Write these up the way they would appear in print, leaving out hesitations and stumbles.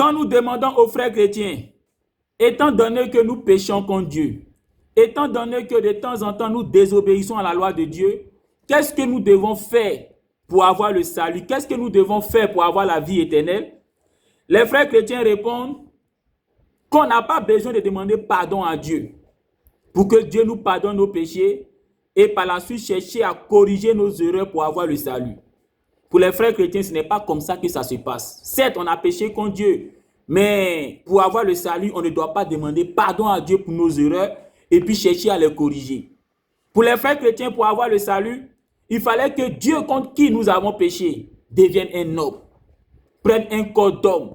Quand nous demandons aux frères chrétiens, étant donné que nous péchons contre Dieu, étant donné que de temps en temps nous désobéissons à la loi de Dieu, qu'est-ce que nous devons faire pour avoir le salut? Qu'est-ce que nous devons faire pour avoir la vie éternelle? Les frères chrétiens répondent qu'on n'a pas besoin de demander pardon à Dieu pour que Dieu nous pardonne nos péchés et par la suite chercher à corriger nos erreurs pour avoir le salut. Pour les frères chrétiens, ce n'est pas comme ça que ça se passe. Certes, on a péché contre Dieu, mais pour avoir le salut, on ne doit pas demander pardon à Dieu pour nos erreurs et puis chercher à les corriger. Pour les frères chrétiens, pour avoir le salut, il fallait que Dieu contre qui nous avons péché devienne un homme, prenne un corps d'homme.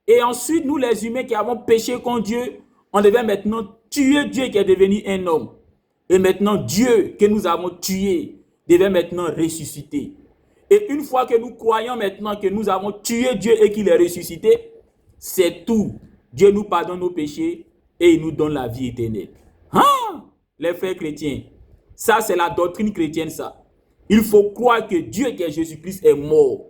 Et ensuite, nous les humains qui avons péché contre Dieu, on devait maintenant tuer Dieu qui est devenu un homme. Et maintenant, Dieu que nous avons tué devait maintenant ressusciter. Et une fois que nous croyons maintenant que nous avons tué Dieu et qu'il est ressuscité, c'est tout. Dieu nous pardonne nos péchés et il nous donne la vie éternelle. Hein? Les frères chrétiens, ça c'est la doctrine chrétienne ça. Il faut croire que Dieu qui est Jésus-Christ est mort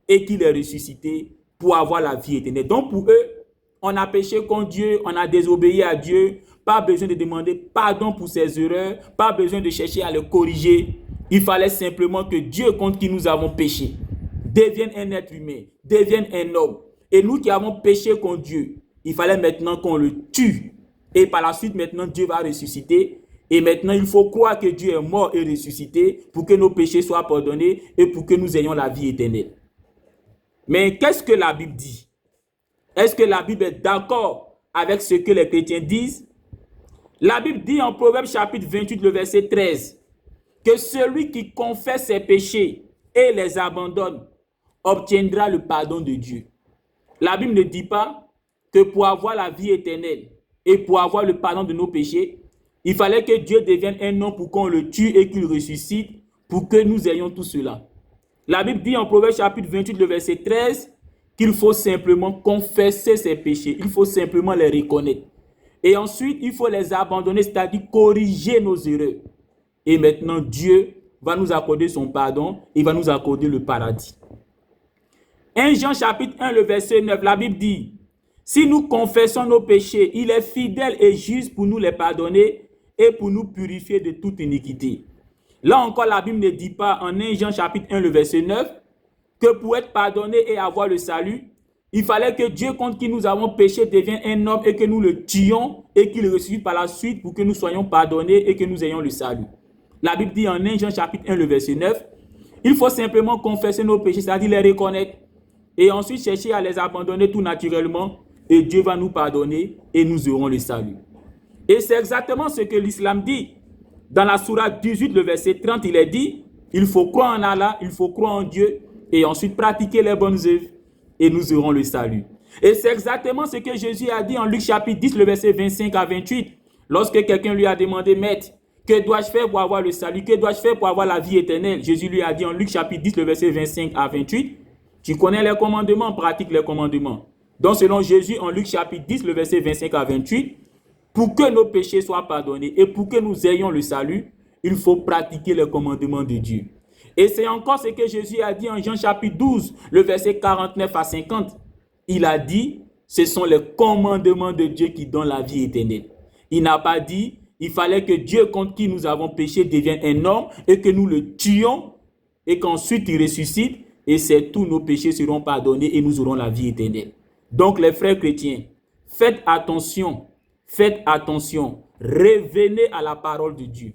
et qu'il est ressuscité pour avoir la vie éternelle. Donc pour eux, on a péché contre Dieu, on a désobéi à Dieu, pas besoin de demander pardon pour ses erreurs, pas besoin de chercher à le corriger. Il fallait simplement que Dieu contre qui nous avons péché devienne un être humain, devienne un homme. Et nous qui avons péché contre Dieu, il fallait maintenant qu'on le tue. Et par la suite, maintenant, Dieu va ressusciter. Et maintenant, il faut croire que Dieu est mort et ressuscité pour que nos péchés soient pardonnés et pour que nous ayons la vie éternelle. Mais qu'est-ce que la Bible dit? Est-ce que la Bible est d'accord avec ce que les chrétiens disent? La Bible dit en Proverbe chapitre 28, le verset 13, que celui qui confesse ses péchés et les abandonne obtiendra le pardon de Dieu. La Bible ne dit pas que pour avoir la vie éternelle et pour avoir le pardon de nos péchés, il fallait que Dieu devienne un homme pour qu'on le tue et qu'il ressuscite pour que nous ayons tout cela. La Bible dit en Proverbe chapitre 28, le verset 13, qu'il faut simplement confesser ses péchés. Il faut simplement les reconnaître. Et ensuite, il faut les abandonner, c'est-à-dire corriger nos erreurs. Et maintenant, Dieu va nous accorder son pardon. Il va nous accorder le paradis. 1 Jean chapitre 1, le verset 9, la Bible dit, si nous confessons nos péchés, il est fidèle et juste pour nous les pardonner et pour nous purifier de toute iniquité. Là encore, la Bible ne dit pas en 1 Jean chapitre 1, le verset 9, que pour être pardonné et avoir le salut, il fallait que Dieu contre qui nous avons péché devienne un homme et que nous le tuions et qu'il ressuscite par la suite pour que nous soyons pardonnés et que nous ayons le salut. La Bible dit en 1 Jean chapitre 1, le verset 9, il faut simplement confesser nos péchés, c'est-à-dire les reconnaître et ensuite chercher à les abandonner tout naturellement et Dieu va nous pardonner et nous aurons le salut. Et c'est exactement ce que l'islam dit. Dans la sourate 18, le verset 30, il est dit, il faut croire en Allah, il faut croire en Dieu et ensuite pratiquer les bonnes œuvres et nous aurons le salut. Et c'est exactement ce que Jésus a dit en Luc chapitre 10, le verset 25 à 28. Lorsque quelqu'un lui a demandé, Maître, que dois-je faire pour avoir le salut? Que dois-je faire pour avoir la vie éternelle? Jésus lui a dit en Luc chapitre 10, le verset 25 à 28. Tu connais les commandements, pratique les commandements. Donc selon Jésus en Luc chapitre 10, le verset 25 à 28, pour que nos péchés soient pardonnés et pour que nous ayons le salut, il faut pratiquer les commandements de Dieu. Et c'est encore ce que Jésus a dit en Jean chapitre 12, le verset 49 à 50. Il a dit, ce sont les commandements de Dieu qui donnent la vie éternelle. Il n'a pas dit, il fallait que Dieu contre qui nous avons péché devienne un homme et que nous le tuions et qu'ensuite il ressuscite et c'est tous nos péchés seront pardonnés et nous aurons la vie éternelle. Donc les frères chrétiens, faites attention, revenez à la parole de Dieu.